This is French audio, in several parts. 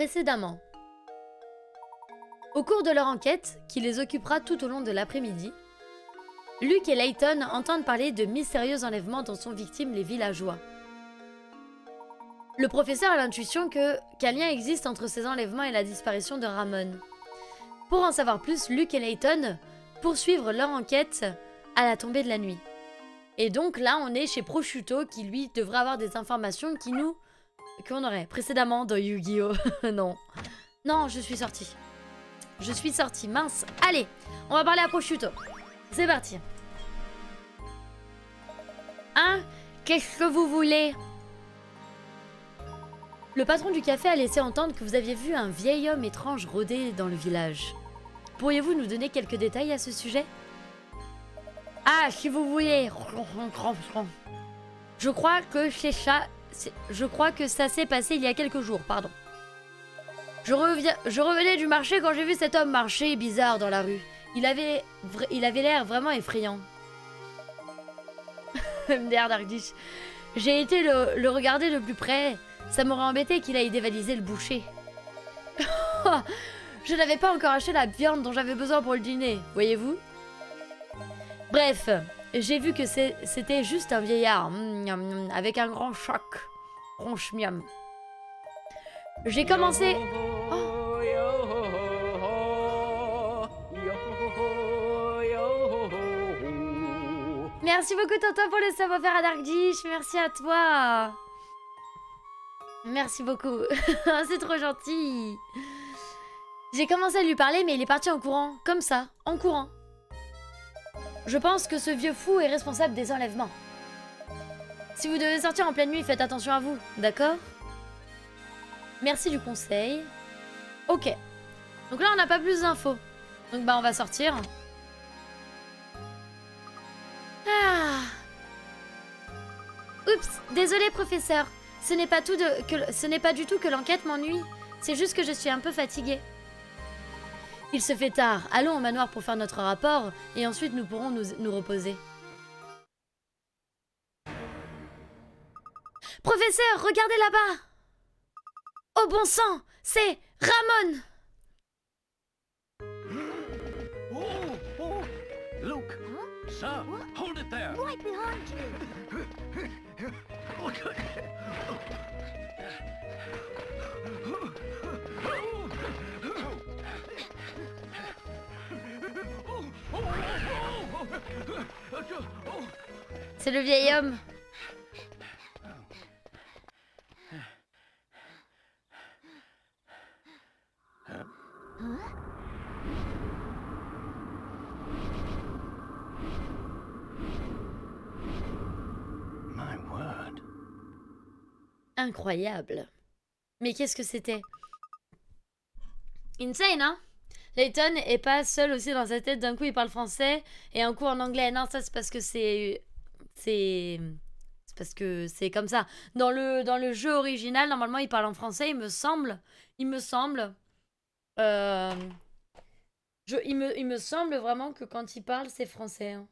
Précédemment. Au cours de leur enquête, qui les occupera tout au long de l'après-midi, Luke et Layton entendent parler de mystérieux enlèvements dont sont victimes les villageois. Le professeur a l'intuition qu'un lien existe entre ces enlèvements et la disparition de Ramon. Pour en savoir plus, Luke et Layton poursuivent leur enquête à la tombée de la nuit. Et donc là, on est chez Prosciutto qui, lui, devrait avoir des informations qu'on aurait précédemment dans Yu-Gi-Oh! Non. Non, je suis sortie. Je suis sortie, mince. Allez, on va parler à Prosciutto. C'est parti. Hein? Qu'est-ce que vous voulez? Le patron du café a laissé entendre que vous aviez vu un vieil homme étrange rôder dans le village. Pourriez-vous nous donner quelques détails à ce sujet? Ah, si vous voulez. Je crois que c'est ça. Je crois que ça s'est passé il y a quelques jours, pardon. Je revenais du marché quand j'ai vu cet homme marcher bizarre dans la rue. Il avait l'air vraiment effrayant. MDR Darkdish. J'ai été le regarder de plus près. Ça m'aurait embêté qu'il aille dévaliser le boucher. Je n'avais pas encore acheté la viande dont j'avais besoin pour le dîner, voyez-vous? Bref, j'ai vu que c'était juste un vieillard, avec un grand choc. Ronche miam. J'ai commencé... Oh. Merci beaucoup Tonton pour le savoir-faire à Darkdish, merci à toi. Merci beaucoup, c'est trop gentil. J'ai commencé à lui parler mais il est parti en courant, comme ça, en courant. Je pense que ce vieux fou est responsable des enlèvements. Si vous devez sortir en pleine nuit, faites attention à vous, d'accord? Merci du conseil. Ok. Donc là, on n'a pas plus d'infos. Donc bah, on va sortir. Ah. Oups, désolé professeur. Ce n'est pas du tout que l'enquête m'ennuie. C'est juste que je suis un peu fatiguée. Il se fait tard. Allons au manoir pour faire notre rapport et ensuite nous pourrons nous reposer. Professeur, regardez là-bas! Oh bon sang, c'est Ramon! Oh, Luke, sir, hold it there. Right behind you. C'est le vieil homme. My word. Incroyable. Mais qu'est-ce que c'était? Insane, hein? Layton est pas seul aussi dans sa tête. D'un coup, il parle français et un coup en anglais. Non, ça, c'est parce que c'est parce que c'est comme ça. Dans le jeu original, normalement, il parle en français, il me semble. Il me semble vraiment que quand il parle, c'est français. Hein.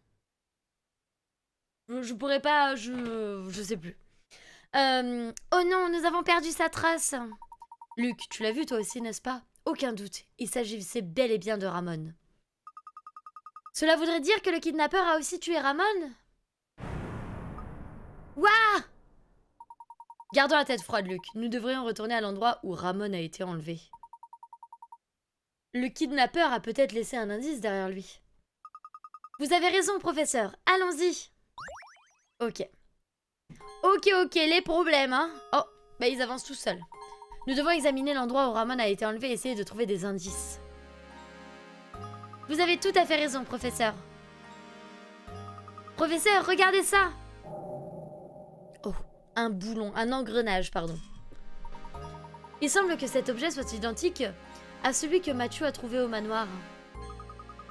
Je pourrais pas... Je sais plus. Oh non, nous avons perdu sa trace. Luke, tu l'as vu toi aussi, n'est-ce pas? Aucun doute, il s'agissait bel et bien de Ramon. Cela voudrait dire que le kidnappeur a aussi tué Ramon? Ouah! Gardons la tête froide, Luke. Nous devrions retourner à l'endroit où Ramon a été enlevé. Le kidnappeur a peut-être laissé un indice derrière lui. Vous avez raison, professeur. Allons-y. Ok. Ok, les problèmes, hein. Oh, bah ils avancent tout seuls. Nous devons examiner l'endroit où Ramon a été enlevé et essayer de trouver des indices. Vous avez tout à fait raison, professeur. Professeur, regardez ça. Oh, un boulon, un engrenage, pardon. Il semble que cet objet soit identique à celui que Mathieu a trouvé au manoir.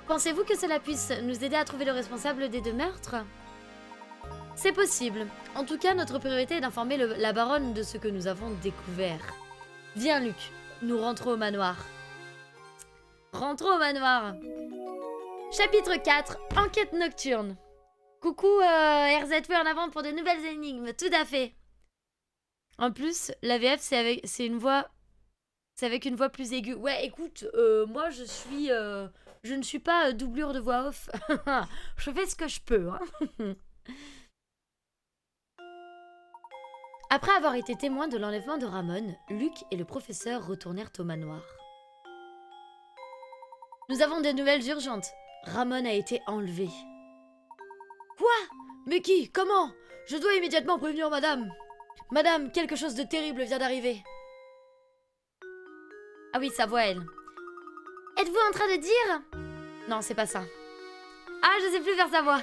Pensez-vous que cela puisse nous aider à trouver le responsable des deux meurtres? C'est possible. En tout cas, notre priorité est d'informer la baronne de ce que nous avons découvert. Viens, Luc. Nous rentrons au manoir. Rentrons au manoir. Chapitre 4. Enquête nocturne. Coucou RZV en avant pour de nouvelles énigmes. Tout à fait. En plus, la VF, c'est une voix C'est avec une voix plus aiguë. Ouais, écoute, moi je ne suis pas doublure de voix off. Je fais ce que je peux. Hein. Après avoir été témoin de l'enlèvement de Ramon, Luc et le professeur retournèrent au manoir. Nous avons des nouvelles urgentes. Ramon a été enlevé. Quoi? Mais qui? Comment? Je dois immédiatement prévenir madame. Madame, quelque chose de terrible vient d'arriver. Ah oui, sa voix, elle. Êtes-vous en train de dire? Non, c'est pas ça. Ah, je sais plus faire sa voix.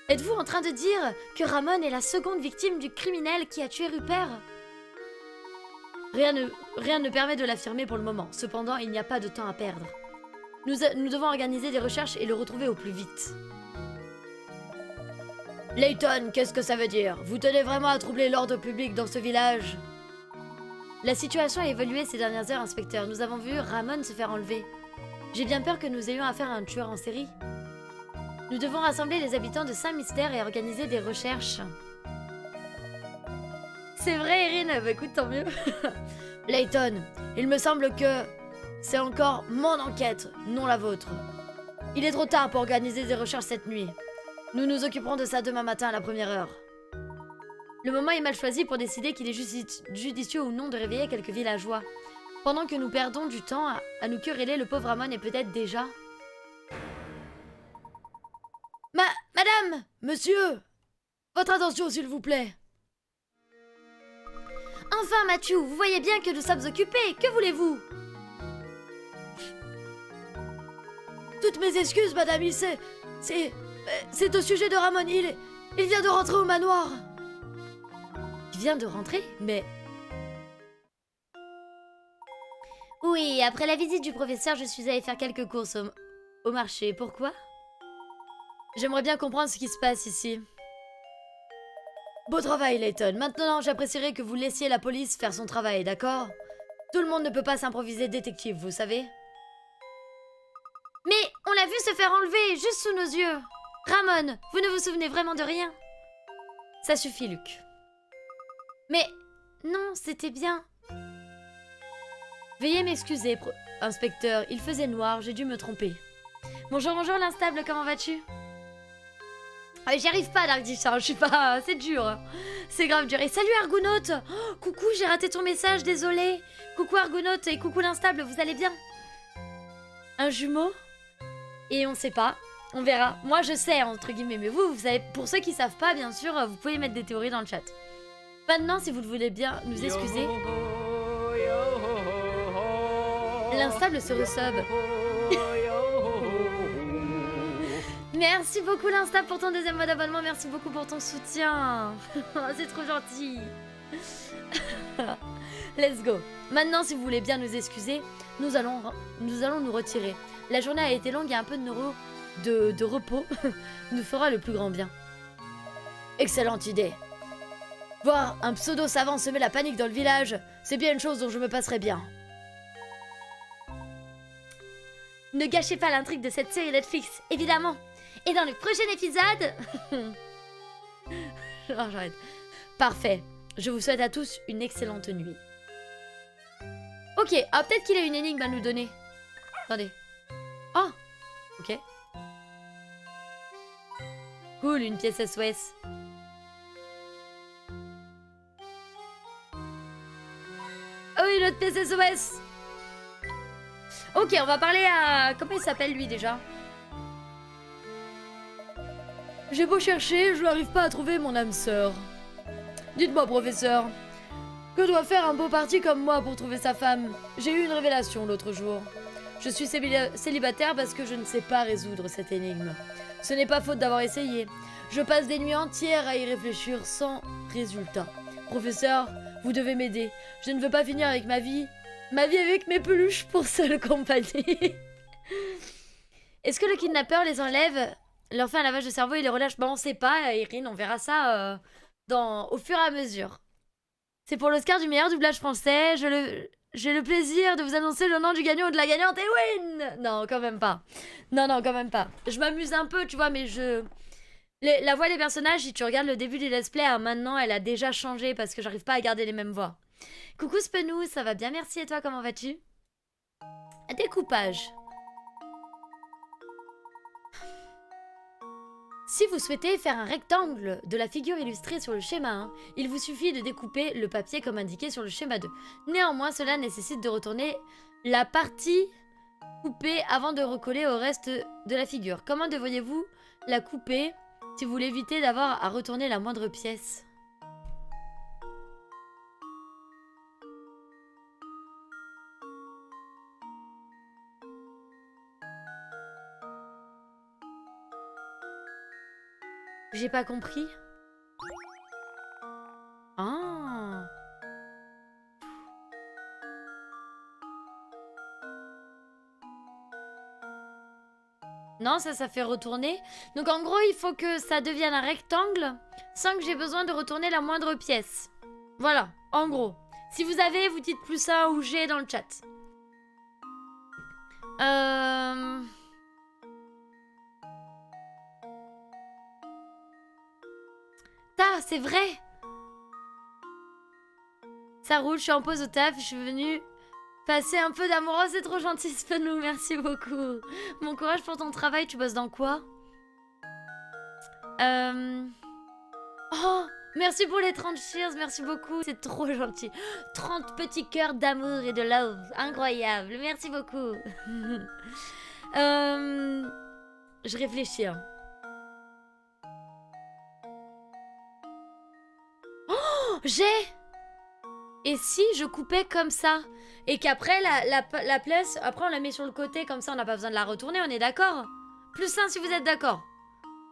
Êtes-vous en train de dire que Ramon est la seconde victime du criminel qui a tué Rupert? Rien ne permet de l'affirmer pour le moment. Cependant, il n'y a pas de temps à perdre. Nous devons organiser des recherches et le retrouver au plus vite. Layton, qu'est-ce que ça veut dire? Vous tenez vraiment à troubler l'ordre public dans ce village? La situation a évolué ces dernières heures, inspecteur. Nous avons vu Ramon se faire enlever. J'ai bien peur que nous ayons affaire à un tueur en série. Nous devons rassembler les habitants de Saint-Mystère et organiser des recherches. C'est vrai, Erin. Bah écoute, tant mieux. Layton, il me semble que c'est encore mon enquête, non la vôtre. Il est trop tard pour organiser des recherches cette nuit. Nous nous occuperons de ça demain matin à la première heure. Le moment est mal choisi pour décider qu'il est judicieux ou non de réveiller quelques villageois. Pendant que nous perdons du temps à nous quereller, le pauvre Ramon est peut-être déjà... Madame! Monsieur! Votre attention, s'il vous plaît! Enfin, Mathieu, vous voyez bien que nous sommes occupés. Que voulez-vous? Toutes mes excuses, madame, c'est au sujet de Ramon. Il vient de rentrer au manoir. Il vient de rentrer? Mais... Oui, après la visite du professeur, je suis allée faire quelques courses au marché. Pourquoi? J'aimerais bien comprendre ce qui se passe ici. Beau travail, Layton. Maintenant, j'apprécierais que vous laissiez la police faire son travail, d'accord? Tout le monde ne peut pas s'improviser détective, vous savez? Mais on l'a vu se faire enlever, juste sous nos yeux. Ramon, vous ne vous souvenez vraiment de rien? Ça suffit, Luc. Mais non, c'était bien. Veuillez m'excuser, inspecteur. Il faisait noir, j'ai dû me tromper. Bonjour, bonjour, l'instable, comment vas-tu? J'y arrive pas, Darkdish, je suis pas... C'est dur. C'est grave dur. Et salut, Argonaute. Oh, coucou, j'ai raté ton message, désolé. Coucou, Argonaute, et coucou, l'instable, vous allez bien? Un jumeau? Et on sait pas. On verra. Moi, je sais, entre guillemets. Mais vous savez, pour ceux qui savent pas, bien sûr, vous pouvez mettre des théories dans le chat. Maintenant, si vous le voulez bien nous excuser... L'instable se resub. Merci beaucoup l'instable pour ton deuxième mois d'abonnement. Merci beaucoup pour ton soutien. C'est trop gentil. Let's go. Maintenant, si vous voulez bien nous excuser, nous allons nous retirer. La journée a été longue et un peu de repos nous fera le plus grand bien. Excellente idée. Voir un pseudo-savant semer la panique dans le village, c'est bien une chose dont je me passerai bien. Ne gâchez pas l'intrigue de cette série Netflix, évidemment. Et dans le prochain épisode... Non, j'arrête. Parfait. Je vous souhaite à tous une excellente nuit. Ok, ah, peut-être qu'il a une énigme à nous donner. Attendez. Oh, ok. Cool, une pièce SOS. Oh, une autre pièce SOS. Ok, on va parler à... Comment il s'appelle lui déjà? J'ai beau chercher, je n'arrive pas à trouver mon âme sœur. Dites-moi, professeur, que doit faire un beau parti comme moi pour trouver sa femme? J'ai eu une révélation l'autre jour. Je suis célibataire parce que je ne sais pas résoudre cette énigme. Ce n'est pas faute d'avoir essayé. Je passe des nuits entières à y réfléchir sans résultat. Professeur, vous devez m'aider. Je ne veux pas finir avec ma vie avec mes peluches pour seule compagnie. Est-ce que le kidnappeur les enlève, leur fait un lavage de cerveau et les relâche? Bah on sait pas, Erin, on verra ça au fur et à mesure. C'est pour l'Oscar du meilleur doublage français. J'ai le plaisir de vous annoncer le nom du gagnant ou de la gagnante. Et win! Non, quand même pas. Non, quand même pas. Je m'amuse un peu, tu vois, mais la voix des personnages, si tu regardes le début du let's play à maintenant, elle a déjà changé parce que j'arrive pas à garder les mêmes voix. Coucou Spenou, ça va bien, merci. Et toi, comment vas-tu? Découpage. Si vous souhaitez faire un rectangle de la figure illustrée sur le schéma 1, il vous suffit de découper le papier comme indiqué sur le schéma 2. Néanmoins, cela nécessite de retourner la partie coupée avant de recoller au reste de la figure. Comment devriez-vous la couper si vous voulez éviter d'avoir à retourner la moindre pièce? J'ai pas compris. Ah. Non, ça fait retourner. Donc en gros, il faut que ça devienne un rectangle sans que j'ai besoin de retourner la moindre pièce. Voilà, en gros. Si vous avez, vous dites +1 ou G dans le chat. C'est vrai. Ça roule, je suis en pause au taf, je suis venue passer un peu d'amour. Oh, c'est trop gentil, Spenou, merci beaucoup. Bon courage pour ton travail, tu bosses dans quoi? Oh, merci pour les 30 cheers, merci beaucoup, c'est trop gentil. 30 petits cœurs d'amour et de love, incroyable, merci beaucoup. Je réfléchis. Hein. Oh, j'ai. Et si je coupais comme ça? Et qu'après, la place, après on la met sur le côté, comme ça on n'a pas besoin de la retourner, on est d'accord? +1 si vous êtes d'accord.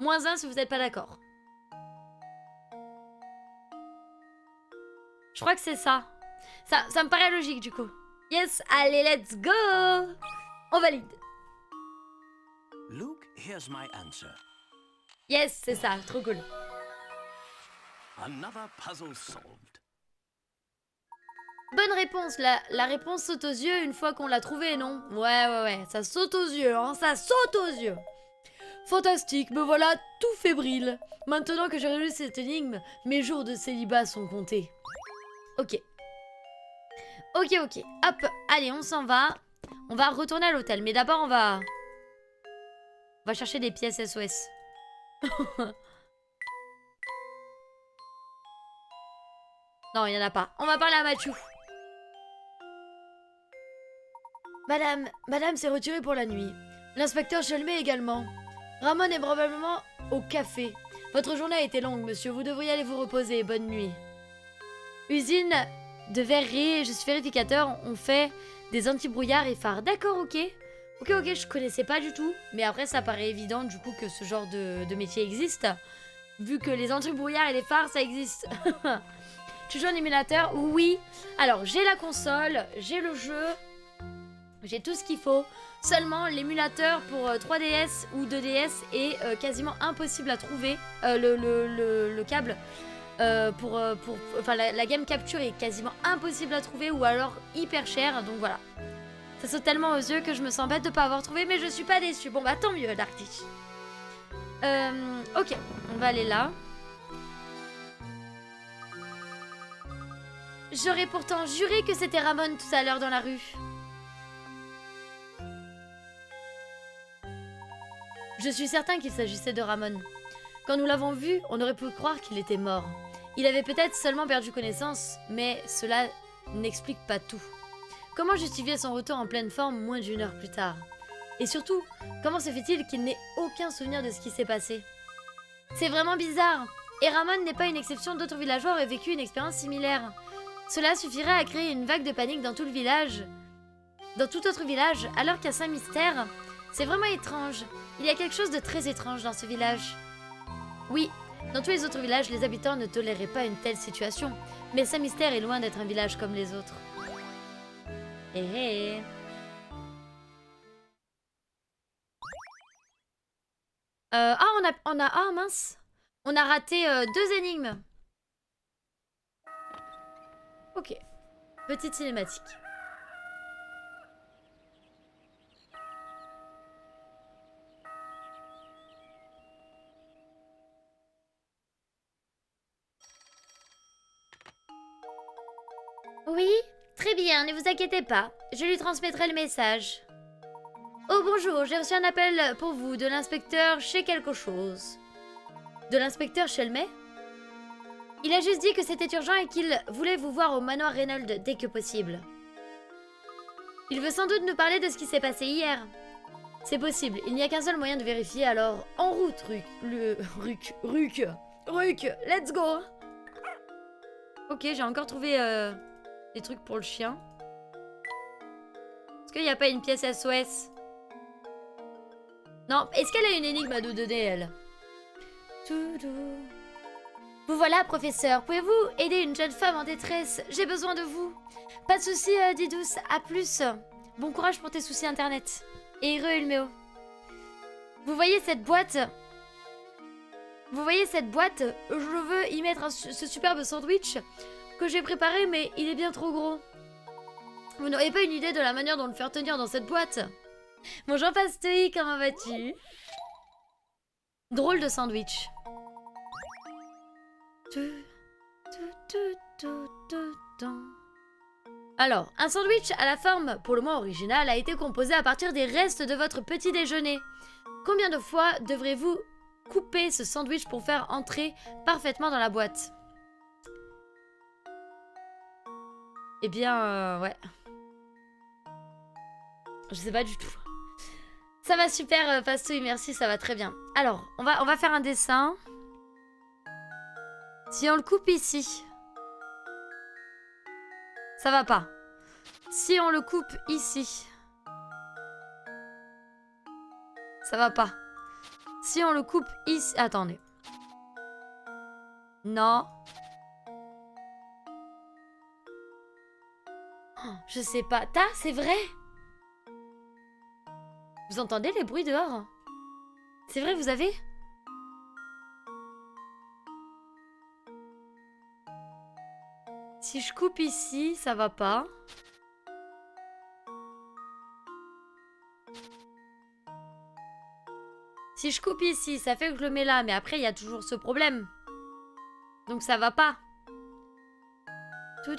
-1 si vous n'êtes pas d'accord. Je crois que c'est ça. Ça me paraît logique du coup. Yes, allez, let's go! On valide. Luke, here's my answer. Yes, c'est ça, trop cool. Another puzzle solved. Bonne réponse, la réponse saute aux yeux une fois qu'on l'a trouvée, non? Ouais, ça saute aux yeux, hein, ça saute aux yeux. Fantastique, me voilà tout fébrile. Maintenant que j'ai résolu cette énigme, mes jours de célibat sont comptés. Ok. Hop, allez, on s'en va. On va retourner à l'hôtel, mais d'abord on va chercher des pièces SOS. Non, il n'y en a pas. On va parler à Mathieu. Madame s'est retirée pour la nuit. L'inspecteur Chelmet également. Ramon est probablement au café. Votre journée a été longue, monsieur. Vous devriez aller vous reposer. Bonne nuit. Usine de verrerie. Je suis vérificateur. On fait des anti-brouillards et phares. D'accord, ok. Ok, je connaissais pas du tout. Mais après, ça paraît évident du coup que ce genre de métier existe. Vu que les anti-brouillards et les phares, ça existe. Tu joues un émulateur? Oui. Alors, j'ai la console, j'ai le jeu. J'ai tout ce qu'il faut. Seulement, l'émulateur pour 3DS ou 2DS est quasiment impossible à trouver. Le câble enfin, la game capture est quasiment impossible à trouver ou alors hyper cher. Donc voilà. Ça saute tellement aux yeux que je me sens bête de pas avoir trouvé, mais je suis pas déçue. Bon bah tant mieux, Darktish. Ok, on va aller là. J'aurais pourtant juré que c'était Ramon tout à l'heure dans la rue. Je suis certain qu'il s'agissait de Ramon. Quand nous l'avons vu, on aurait pu croire qu'il était mort. Il avait peut-être seulement perdu connaissance, mais cela n'explique pas tout. Comment justifier son retour en pleine forme moins d'1 heure plus tard? Et surtout, comment se fait-il qu'il n'ait aucun souvenir de ce qui s'est passé? C'est vraiment bizarre. Et Ramon n'est pas une exception, d'autres villageois auraient vécu une expérience similaire. Cela suffirait à créer une vague de panique dans tout le village. Dans tout autre village, alors qu'à Saint-Mystère, c'est vraiment étrange. Il y a quelque chose de très étrange dans ce village. Oui, dans tous les autres villages, les habitants ne toléraient pas une telle situation. Mais Saint-Mystère est loin d'être un village comme les autres. Ah mince. On a raté 2 énigmes. Ok. Petite cinématique. bien, ne vous inquiétez pas. Je lui transmettrai le message. Oh bonjour, j'ai reçu un appel pour vous de l'inspecteur chez quelque chose. De l'inspecteur Shelmet? Il a juste dit que c'était urgent et qu'il voulait vous voir au manoir Reynolds dès que possible. Il veut sans doute nous parler de ce qui s'est passé hier. C'est possible, il n'y a qu'un seul moyen de vérifier, alors en route, Ruc, let's go. Ok, j'ai encore trouvé des trucs pour le chien. Est-ce qu'il n'y a pas une pièce SOS? Non, est-ce qu'elle a une énigme à nous donner, elle? Vous voilà, professeur. Pouvez-vous aider une jeune femme en détresse? J'ai besoin de vous. Pas de soucis, Didous. À plus. Bon courage pour tes soucis internet. Et heureux Ulmeo. Vous voyez cette boîte? Je veux y mettre ce superbe sandwich que j'ai préparé, mais il est bien trop gros. Vous n'auriez pas une idée de la manière dont le faire tenir dans cette boîte? Bonjour Pasteuil, comment vas-tu? Drôle de sandwich. Alors, un sandwich à la forme pour le moins originale a été composé à partir des restes de votre petit déjeuner. Combien de fois devrez-vous couper ce sandwich pour faire entrer parfaitement dans la boîte? Eh bien, ouais. Je sais pas du tout. Ça va super, Pastouille, merci, ça va très bien. Alors, on va faire un dessin. Si on le coupe ici, ça va pas. Si on le coupe ici, ça va pas. Si on le coupe ici... Attendez. Non. Oh, je sais pas. C'est vrai? Vous entendez les bruits dehors? C'est vrai, vous avez? Si je coupe ici, ça va pas. Si je coupe ici, ça fait que je le mets là, mais après, il y a toujours ce problème. Donc ça va pas. Je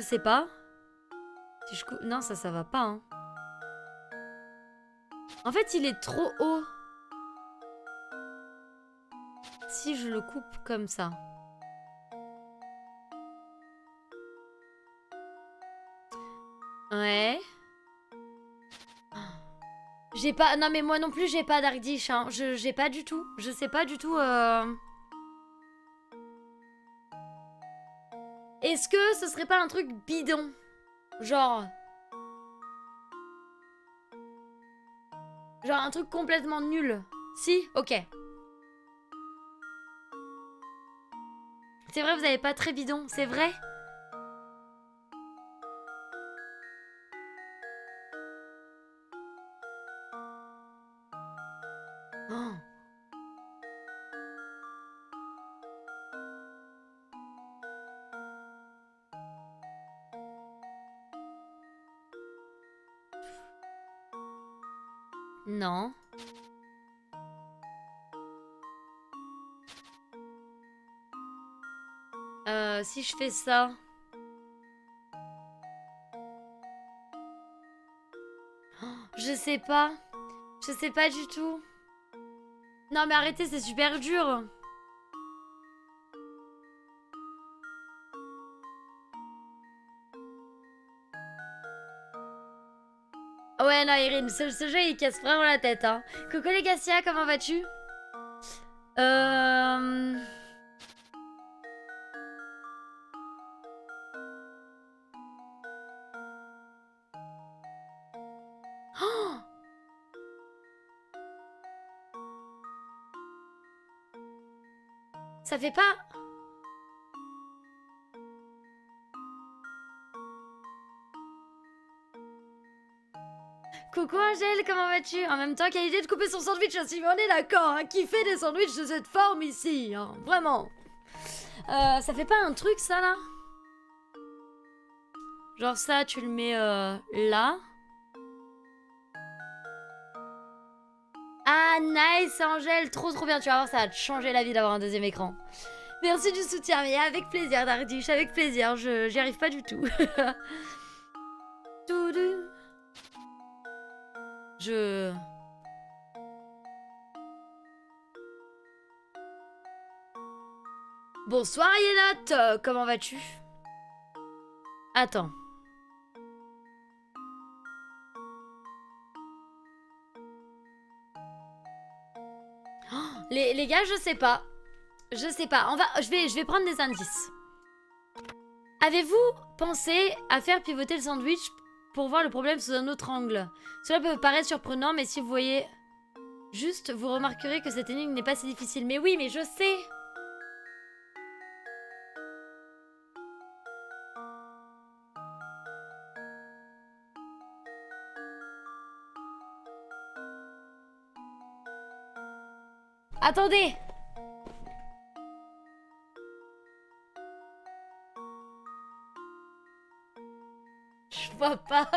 sais pas. Si je coupe... Non, ça va pas, hein. En fait, il est trop haut. Si je le coupe comme ça. Ouais. J'ai pas... Non, mais moi non plus, j'ai pas Dark Dish, hein. J'ai pas du tout. Je sais pas du tout... Est-ce que ce serait pas un truc bidon? Genre un truc complètement nul. Si? Ok. C'est vrai, vous avez pas très bidon. C'est vrai? Oh. Non. Si je fais ça... Oh, je sais pas. Je sais pas du tout. Non mais arrêtez, c'est super dur. Ouais, non, Irine, ce jeu, il casse vraiment la tête, hein. Coucou les Gassia, comment vas-tu? Oh, ça fait pas... Coucou Angèle, comment vas-tu? En même temps, quelle idée de couper son sandwich aussi, mais on est d'accord, hein, qui fait des sandwichs de cette forme ici, hein, vraiment. Ça fait pas un truc ça là? Genre ça, tu le mets là. Ah nice Angèle, trop bien, tu vas voir, ça va te changer la vie d'avoir un deuxième écran. Merci du soutien, mais avec plaisir, Dardiche, avec plaisir. J'y arrive pas du tout. Toudou. Je... Bonsoir Yénat, comment vas-tu? Attends. Oh, les gars, je sais pas. Je sais pas. Je vais prendre des indices. Avez-vous pensé à faire pivoter le sandwich pour voir le problème sous un autre angle? Cela peut paraître surprenant, mais si vous voyez juste, vous remarquerez que cette énigme n'est pas si difficile. Mais oui, mais je sais. Attendez. Je vois pas.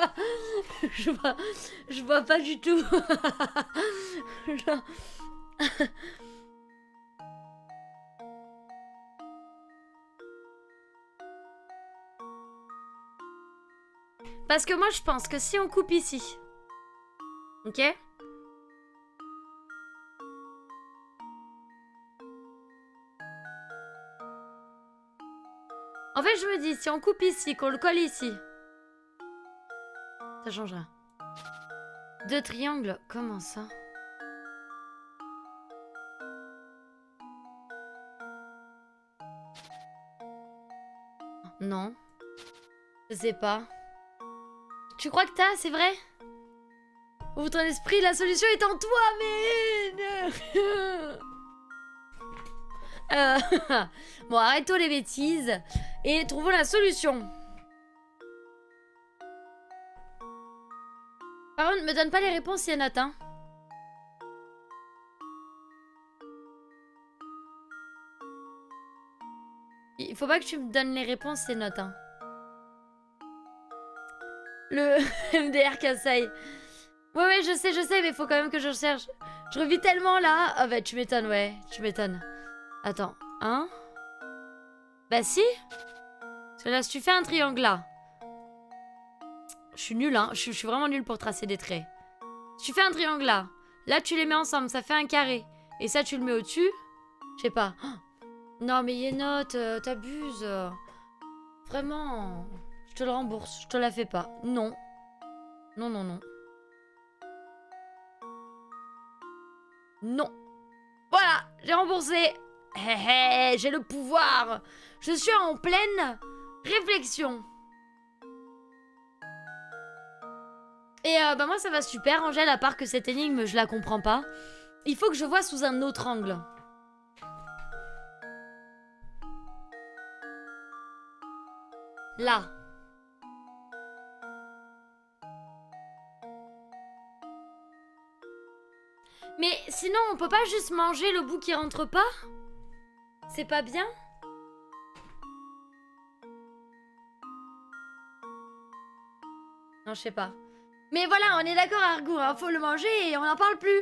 Je vois pas du tout. Genre... Parce que moi je pense que si on coupe ici, ok? En fait je me dis, si on coupe ici, qu'on le colle ici, ça changera. Deux triangles, comment ça? Non. Je sais pas. Tu crois que t'as, c'est vrai? Ouvre ton esprit, la solution est en toi, mais... Bon, arrête-toi les bêtises et trouvons la solution. Par contre, me donne pas les réponses, Yénat, hein. Il faut pas que tu me donnes les réponses, Yénat, hein. Le MDR Kassai. Ouais, je sais, mais faut quand même que je recherche. Je revis tellement là. Ah bah, tu m'étonnes, ouais, tu m'étonnes. Attends, hein? Bah si. Parce que là, si tu fais un triangle là. Je suis nulle, hein. Je suis vraiment nulle pour tracer des traits. Si tu fais un triangle là. Là, tu les mets ensemble, ça fait un carré. Et ça, tu le mets au-dessus. Je sais pas. Oh, non, mais Yénot, t'abuses. Vraiment. Je te le rembourse, je te la fais pas. Non. Non. Non. Voilà, j'ai remboursé. J'ai le pouvoir. Je suis en pleine réflexion. Et bah moi ça va super, Angèle, à part que cette énigme, je la comprends pas. Il faut que je vois sous un autre angle. Là. Mais sinon, on peut pas juste manger le bout qui rentre pas? C'est pas bien? Non, je sais pas. Mais voilà, on est d'accord, Argour, hein, faut le manger et on n'en parle plus.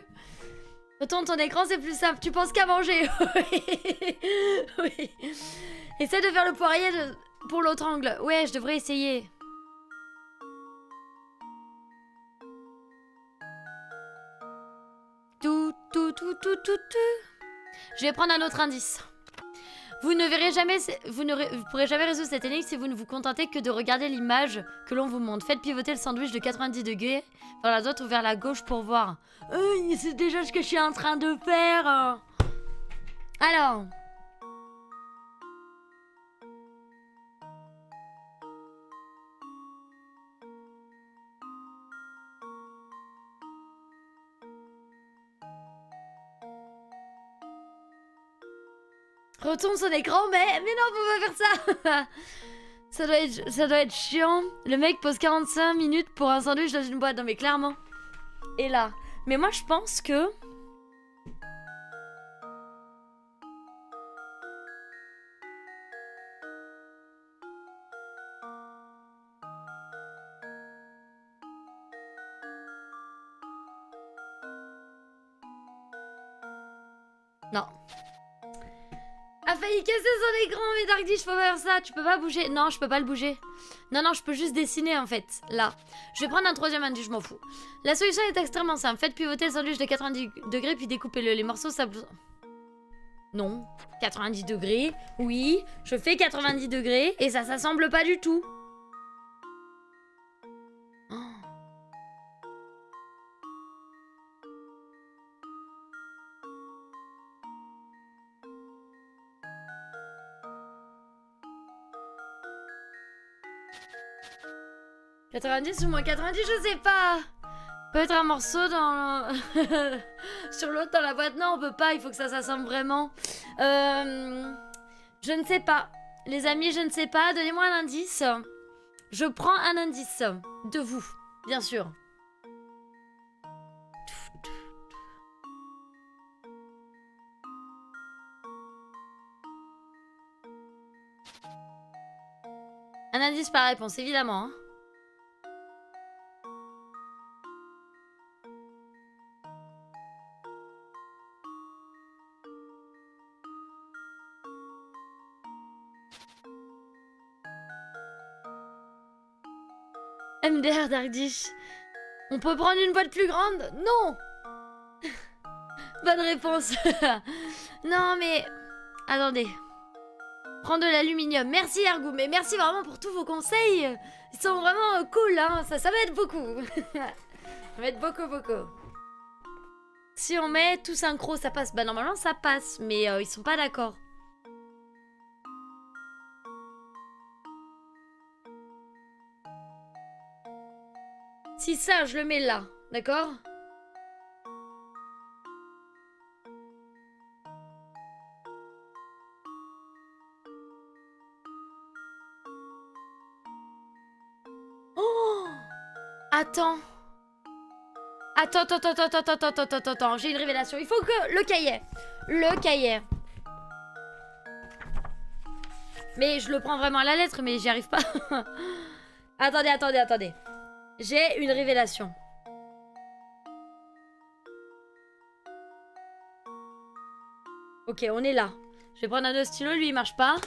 Retourne ton écran, c'est plus simple. Tu penses qu'à manger. Oui. Essaie de faire le poirier pour l'autre angle. Ouais, je devrais essayer. Tout. Je vais prendre un autre indice. Vous ne verrez jamais, vous pourrez jamais résoudre cette énigme si vous ne vous contentez que de regarder l'image que l'on vous montre. Faites pivoter le sandwich de 90 degrés vers la droite ou vers la gauche pour voir. C'est déjà ce que je suis en train de faire. Alors. Retourne son écran, mais non, faut pas faire ça. ça doit être chiant. Le mec pose 45 minutes pour un sandwich dans une boîte. Non mais clairement. Et là. Mais moi je pense que... Non. a failli casser son écran, mais Dark Dish, faut faire ça. Tu peux pas bouger. Non, je peux pas le bouger. Non, non, je peux juste dessiner, en fait. Là. Je vais prendre un troisième indice, je m'en fous. La solution est extrêmement simple. Faites pivoter le sandwich de 90 degrés, puis découpez-le. Les morceaux, ça... Non. 90 degrés. Oui, je fais 90 degrés, et ça s'assemble pas du tout. Oh. « 90 ou moins 90, je sais pas. Peut-être un morceau dans... sur l'autre, dans la boîte. Non, on peut pas, il faut que ça s'assemble vraiment. Je ne sais pas. Les amis, je ne sais pas. Donnez-moi un indice. Je prends un indice de vous, bien sûr. Un indice par réponse, évidemment. Hein. MDR Dark Dish. On peut prendre une boîte plus grande? Non. Bonne réponse. Non mais... Attendez. Prends de l'aluminium. Merci Argou, mais merci vraiment pour tous vos conseils. Ils sont vraiment cool, hein. Ça m'aide beaucoup. Ça m'aide beaucoup. Si on met tout synchro, ça passe. Bah normalement ça passe, mais ils sont pas d'accord. Si ça, je le mets là, d'accord? Oh! Attends. Attends, j'ai une révélation. Il faut que... Le cahier. Mais je le prends vraiment à la lettre, mais j'y arrive pas. Attendez. J'ai une révélation. Ok, on est là. Je vais prendre un autre stylo, lui il marche pas.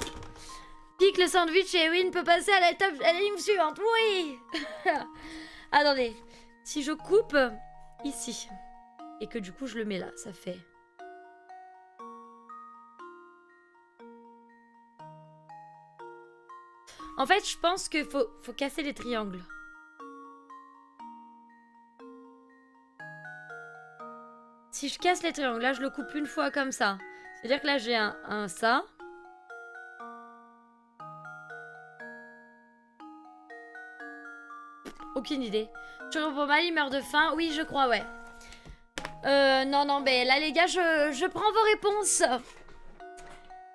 Pique le sandwich et Win peut passer à la ligne suivante. Oui. Attendez. Si je coupe ici et que du coup je le mets là, ça fait... En fait, je pense qu'il faut casser les triangles. Si je casse les triangles, là je le coupe une fois comme ça. C'est-à-dire que là j'ai un ça. Aucune idée. Tu réponds mal, il meurt de faim. Oui, je crois, ouais. Non, mais là les gars, je prends vos réponses.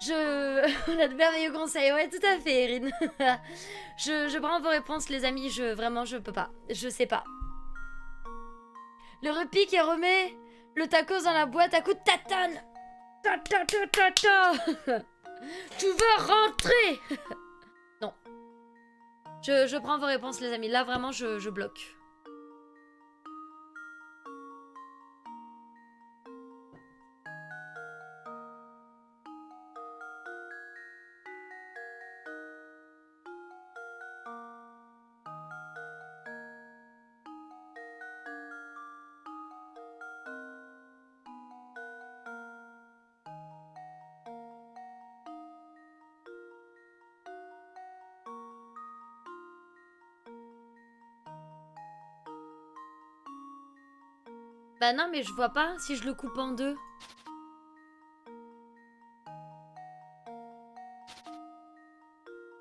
On a de merveilleux conseils. Ouais, tout à fait, Erin. je prends vos réponses, les amis. Vraiment, je peux pas. Je sais pas. Le repique et remet le tacos dans la boîte à coups de tatane. Tu veux rentrer? Non. Je prends vos réponses, les amis. Là, vraiment, je bloque. Bah non, mais je vois pas si je le coupe en deux.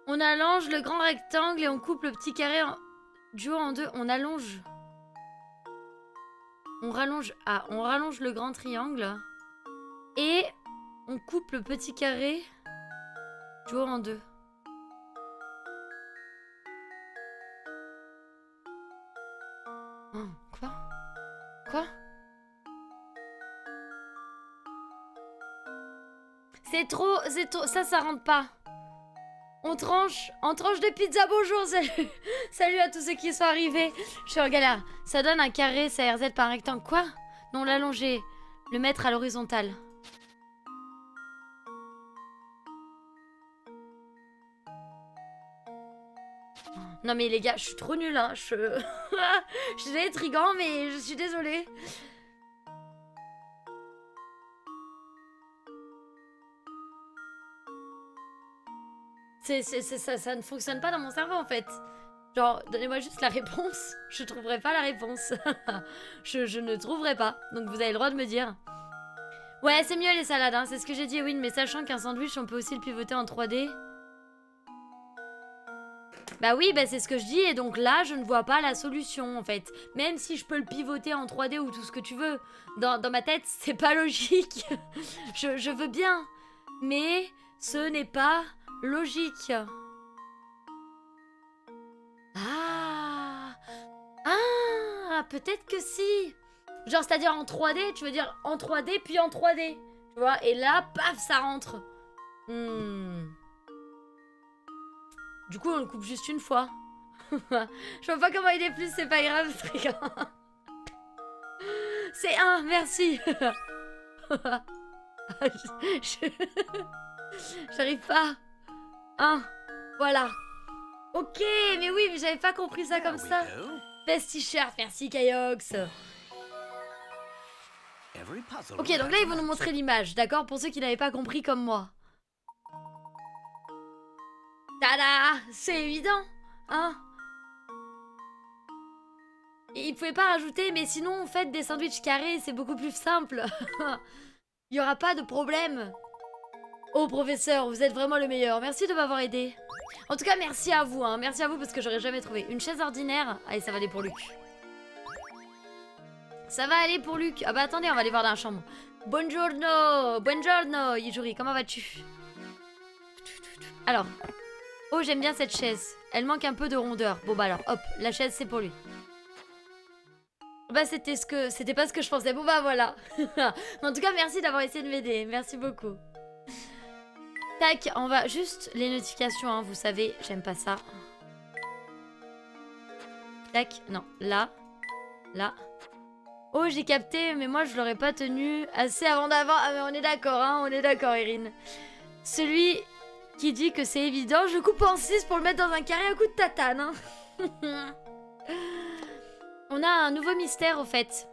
On allonge le grand rectangle et on coupe le petit carré du haut en deux. On allonge. On rallonge. Ah, on rallonge le grand triangle. Et on coupe le petit carré du haut en deux. Oh, quoi? C'est trop, ça rentre pas. On tranche de pizza, bonjour, salut. Salut à tous ceux qui sont arrivés. Je suis en galère. Ça donne un carré, ça RZ par un rectangle. Quoi? Non, l'allonger, le mettre à l'horizontale. Non mais les gars, je suis trop nulle, hein. Je suis désolée, Trigan, mais je suis désolée. Ça ne fonctionne pas dans mon cerveau en fait. Genre, donnez-moi juste la réponse. Je trouverai pas la réponse. je ne trouverai pas. Donc vous avez le droit de me dire. Ouais, c'est mieux les salades, hein. C'est ce que j'ai dit, oui. Mais sachant qu'un sandwich, on peut aussi le pivoter en 3D. Bah oui, bah c'est ce que je dis. Et donc là, je ne vois pas la solution en fait. Même si je peux le pivoter en 3D ou tout ce que tu veux. Dans ma tête, c'est pas logique. je veux bien. Mais ce n'est pas logique. Ah, peut-être que si. Genre, c'est-à-dire en 3D, tu veux dire en 3D puis en 3D. Tu vois, et là, paf, ça rentre. Du coup, on le coupe juste une fois. Je vois pas comment il est plus, c'est pas grave, ce truc. C'est un, merci. J'arrive pas. Un, voilà. Ok, mais oui, mais j'avais pas compris ça comme ça. Best t-shirt, merci Kaiox. Ok, donc là ils vont nous montrer l'image, d'accord? Pour ceux qui n'avaient pas compris comme moi. Tada! C'est évident, hein? Et ils pouvaient pas rajouter, mais sinon faites des sandwichs carrés, c'est beaucoup plus simple. Il y aura pas de problème. Oh professeur, vous êtes vraiment le meilleur. Merci de m'avoir aidé. En tout cas, merci à vous, hein. Merci à vous parce que j'aurais jamais trouvé. Une chaise ordinaire. Allez, ça va aller pour Luc. Ça va aller pour Luc. Ah bah attendez, on va aller voir dans la chambre. Buongiorno, buongiorno, Yijuri, comment vas-tu? Alors. Oh, j'aime bien cette chaise. Elle manque un peu de rondeur. Bon bah alors, hop, la chaise c'est pour lui. Bah c'était pas ce que je pensais. Bon bah voilà. En tout cas, merci d'avoir essayé de m'aider. Merci beaucoup. Tac, on va juste les notifications, hein, vous savez, j'aime pas ça. Tac, non, là, là. Oh, j'ai capté, mais moi je l'aurais pas tenu assez avant d'avant. Ah mais on est d'accord, hein, on est d'accord, Erin. Celui qui dit que c'est évident, je coupe en 6 pour le mettre dans un carré à coup de tatane. Hein. On a un nouveau mystère au fait.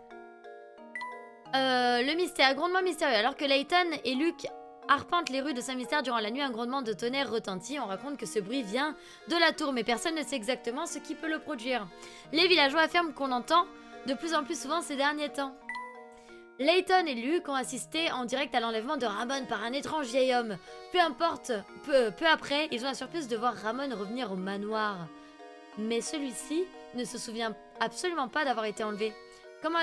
Le mystère, grondement mystérieux. Alors que Layton et Luke arpentent les rues de Saint-Mystère durant la nuit, un grondement de tonnerre retentit. On raconte que ce bruit vient de la tour, mais personne ne sait exactement ce qui peut le produire. Les villageois affirment qu'on l'entend de plus en plus souvent ces derniers temps. Layton et Luke ont assisté en direct à l'enlèvement de Ramon par un étrange vieil homme. Peu importe, peu après, ils ont la surprise de voir Ramon revenir au manoir. Mais celui-ci ne se souvient absolument pas d'avoir été enlevé. Comment...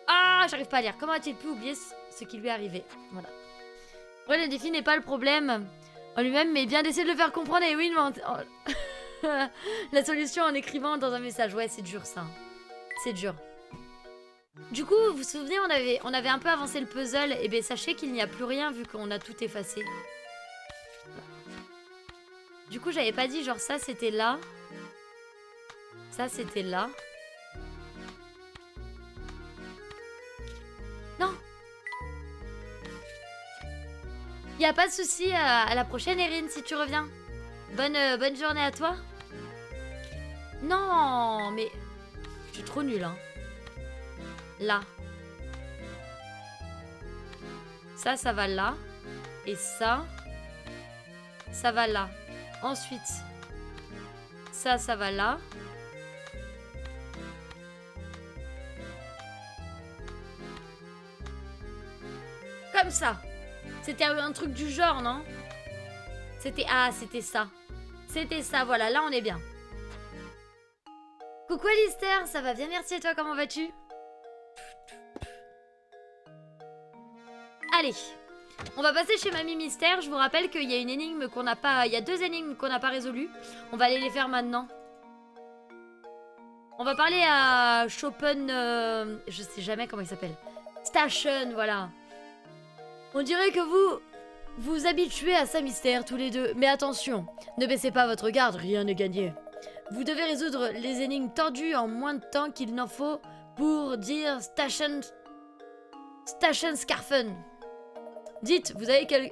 Ah, j'arrive pas à lire. Comment a-t-il pu oublier ce qui lui est arrivé? Voilà. Ouais, le défi n'est pas le problème en lui-même, mais bien d'essayer de le faire comprendre. Et oui, la solution en écrivant dans un message. Ouais, c'est dur ça. C'est dur. Du coup, vous vous souvenez, on avait un peu avancé le puzzle. Et bien, sachez qu'il n'y a plus rien vu qu'on a tout effacé. Du coup, j'avais pas dit genre ça c'était là. Ça c'était là. Non. Y a pas de souci, à la prochaine Erin si tu reviens. Bonne journée à toi. Non, mais je suis trop nulle hein. Là. Ça va là. Et ça va là. Ensuite, ça va là. Comme ça. C'était un truc du genre, non? C'était... Ah, c'était ça. C'était ça, voilà. Là, on est bien. Coucou Alistair, ça va bien, merci. Et toi, comment vas-tu? Allez. On va passer chez Mamie Mystère. Je vous rappelle qu'il y a une énigme qu'on n'a pas... Il y a 2 énigmes qu'on n'a pas résolues. On va aller les faire maintenant. On va parler à Chopin... Je sais jamais comment il s'appelle. Station, voilà. On dirait que vous vous habituez à Saint-Mystère tous les deux. Mais attention, ne baissez pas votre garde, rien n'est gagné. Vous devez résoudre les énigmes tordues en moins de temps qu'il n'en faut pour dire Station Scarfen. Dites, vous avez quel...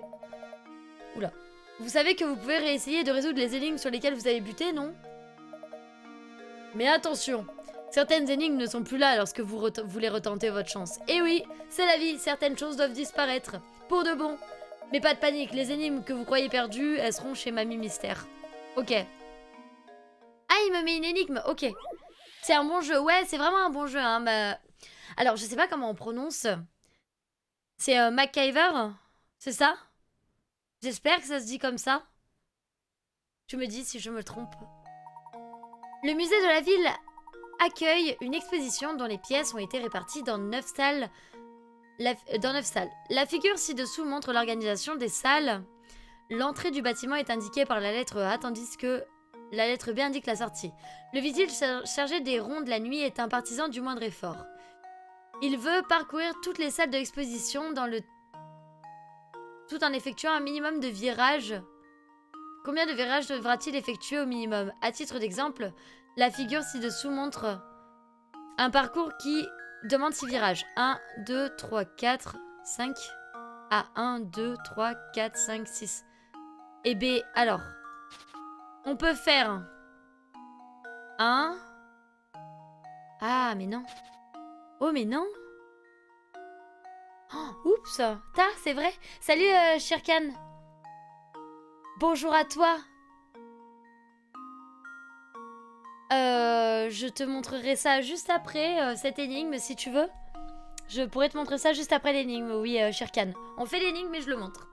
Oula. Vous savez que vous pouvez réessayer de résoudre les énigmes sur lesquelles vous avez buté, non? Mais attention, certaines énigmes ne sont plus là lorsque vous voulez retenter votre chance. Et oui, c'est la vie, certaines choses doivent disparaître. Pour de bon. Mais pas de panique, les énigmes que vous croyez perdues, elles seront chez Mamie Mystère. Ok. Ah, il me met une énigme, ok. C'est un bon jeu, ouais, c'est vraiment un bon jeu. Hein, alors, je sais pas comment on prononce. C'est MacGyver, c'est ça? J'espère que ça se dit comme ça. Tu me dis si je me trompe. Le musée de la ville accueille une exposition dont les pièces ont été réparties dans 9 salles. La figure ci-dessous montre l'organisation des salles. L'entrée du bâtiment est indiquée par la lettre A, tandis que la lettre B indique la sortie. Le vigile chargé des ronds de la nuit est un partisan du moindre effort. Il veut parcourir toutes les salles de l'exposition tout en effectuant un minimum de virages. Combien de virages devra-t-il effectuer au minimum? À titre d'exemple, la figure ci-dessous montre un parcours qui demande 6 virages. 1, 2, 3, 4, 5. Ah, 1, 2, 3, 4, 5, 6. Et B, alors, on peut faire 1. Ah, mais non. Oh, mais non. Oh, oups, c'est vrai. Salut, Shirkan. Bonjour à toi. Je te montrerai ça juste après cette énigme, si tu veux. Je pourrais te montrer ça juste après l'énigme, oui, Shirkan. On fait l'énigme, mais je le montre.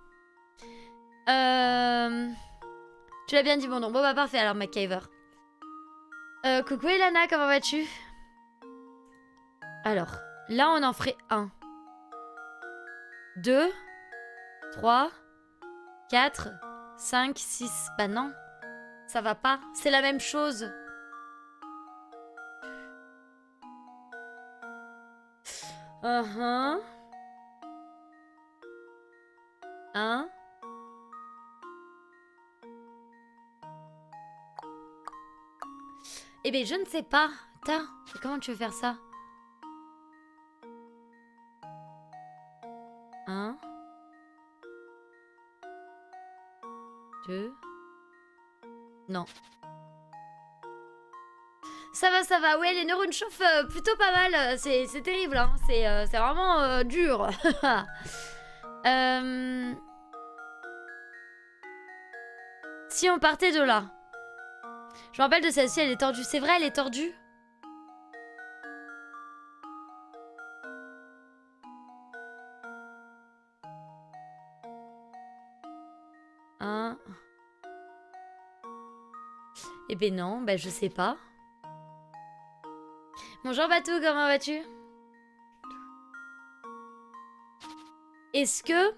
Tu l'as bien dit mon nom. Bon, bah parfait, alors, MacGyver. Coucou, Elana, comment vas-tu? Alors, là, on en ferait 1. 2, 3, 4, 5, 6. Bah non, ça va pas. C'est la même chose. Un. Eh ben, je ne sais pas. Comment tu veux faire ça? 1, 2. Non. Ça va. Ouais, les neurones chauffent plutôt pas mal. C'est terrible, hein. C'est vraiment dur. Si on partait de là. Je me rappelle de celle-ci, elle est tordue. C'est vrai, elle est tordue? Eh ben non, bah je sais pas. Bonjour Batou, comment vas-tu? Est-ce que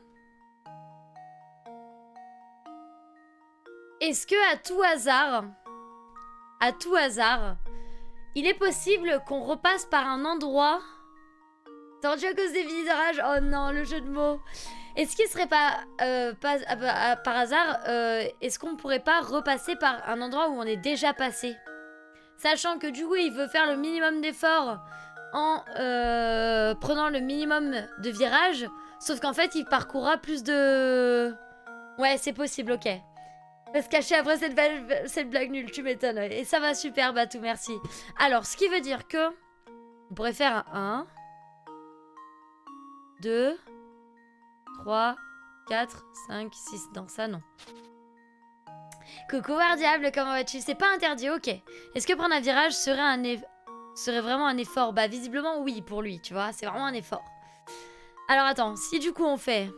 à tout hasard, il est possible qu'on repasse par un endroit tordu à cause des virages? Oh non, le jeu de mots. Est-ce qu'il serait pas, par hasard, est-ce qu'on pourrait pas repasser par un endroit où on est déjà passé? Sachant que du coup, il veut faire le minimum d'efforts en prenant le minimum de virages. Sauf qu'en fait, il parcourra plus de... Ouais, c'est possible, ok. On va se cacher après cette blague nulle, tu m'étonnes. Et ça va super, Batou, merci. Alors, ce qui veut dire que... On pourrait faire un 1, 2, 3, 4, 5, 6. Non, ça, non. Coucou, Diable, comment vas-tu? C'est pas interdit, ok. Est-ce que prendre un virage serait vraiment un effort? Bah, visiblement, oui, pour lui, tu vois. C'est vraiment un effort. Alors, attends. Si, du coup, on fait...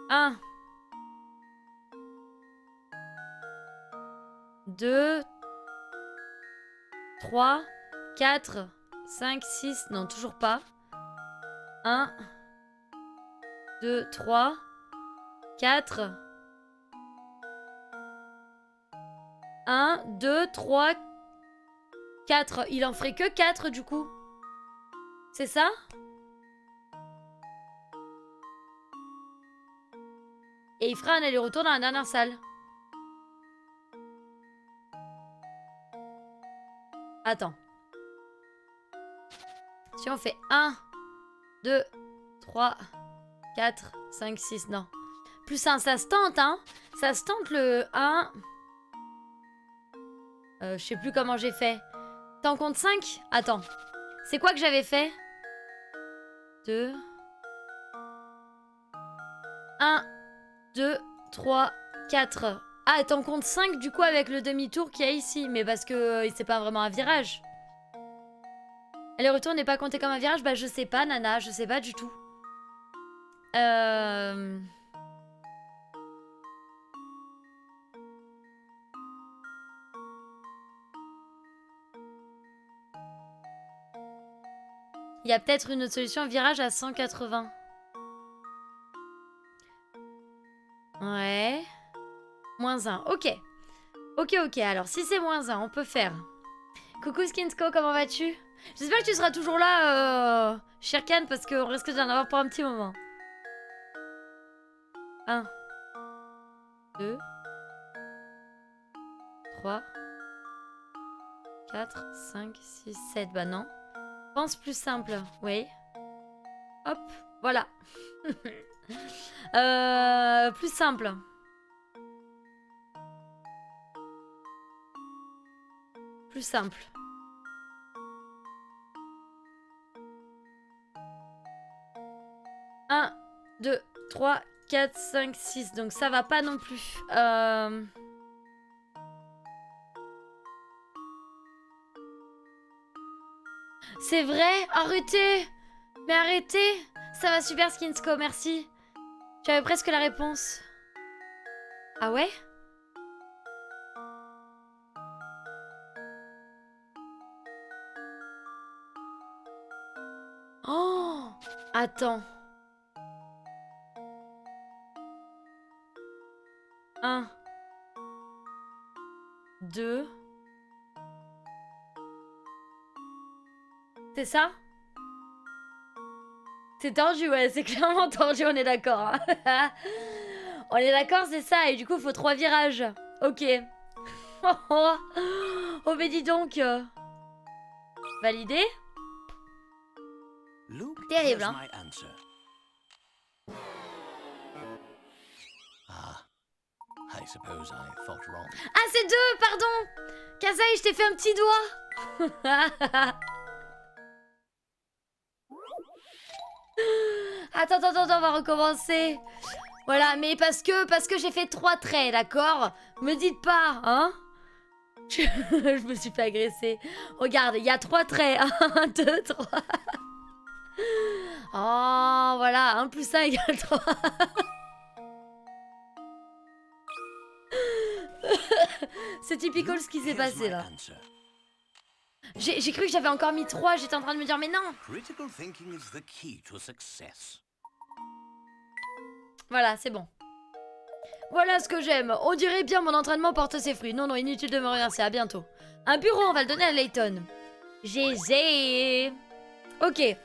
1... 2, 3, 4, 5, 6, non, toujours pas. 1, 2, 3, 4. 1, 2, 3, 4. Il en ferait que 4 du coup. C'est ça? Et il fera un aller-retour dans la dernière salle. Attends. Si on fait 1, 2, 3, 4, 5, 6, non. Plus 1, ça se tente, hein. Ça se tente le 1. Je sais plus comment j'ai fait. T'en comptes 5? Attends. C'est quoi que j'avais fait? 2. 1, 2, 3, 4. Ah, t'en comptes 5 du coup avec le demi-tour qu'il y a ici. Mais parce que c'est pas vraiment un virage. Le retour n'est pas compté comme un virage? Bah je sais pas, Nana, je sais pas du tout. Il y a peut-être une autre solution, virage à 180. Ouais. Moins 1, ok. Ok, alors si c'est moins 1, on peut faire. Coucou Skinsko, comment vas-tu? J'espère que tu seras toujours là, Shirkan, parce qu'on risque d'en avoir pour un petit moment. 1, 2, 3, 4, 5, 6, 7. Bah non. Pense plus simple, oui. Hop, voilà. Plus simple. Plus simple. Un, 2, 3, 4, 5, 6. Donc ça va pas non plus. C'est vrai? Arrêtez! Mais arrêtez! Ça va super Skinsko, merci. J'avais presque la réponse. Ah ouais? Oh! Attends. 1, 2. C'est ça? C'est tordu, ouais, c'est clairement tordu, on est d'accord. Hein. On est d'accord, c'est ça, et du coup, il faut 3 virages. Ok. Oh, mais dis donc. Validé? Luke, Terrible, here's hein. my answer. Ah, I suppose I thought wrong. Ah, c'est 2, pardon. Kazai, je t'ai fait un petit doigt. Attends, on va recommencer. Voilà, mais parce que j'ai fait 3 traits, d'accord? Me dites pas, hein? Je me suis fait agresser. Regarde, il y a 3 traits. 1, 2, 3. Oh, voilà, 1 plus 1 égale 3. C'est typical ce qui s'est Here's passé my là. answer. J'ai cru que j'avais encore mis 3, j'étais en train de me dire mais non. Critical thinking is the key to success. Voilà, c'est bon. Voilà ce que j'aime. On dirait bien mon entraînement porte ses fruits. Non, inutile de me remercier, à bientôt. Un bureau, on va le donner à Layton. GG. Ok.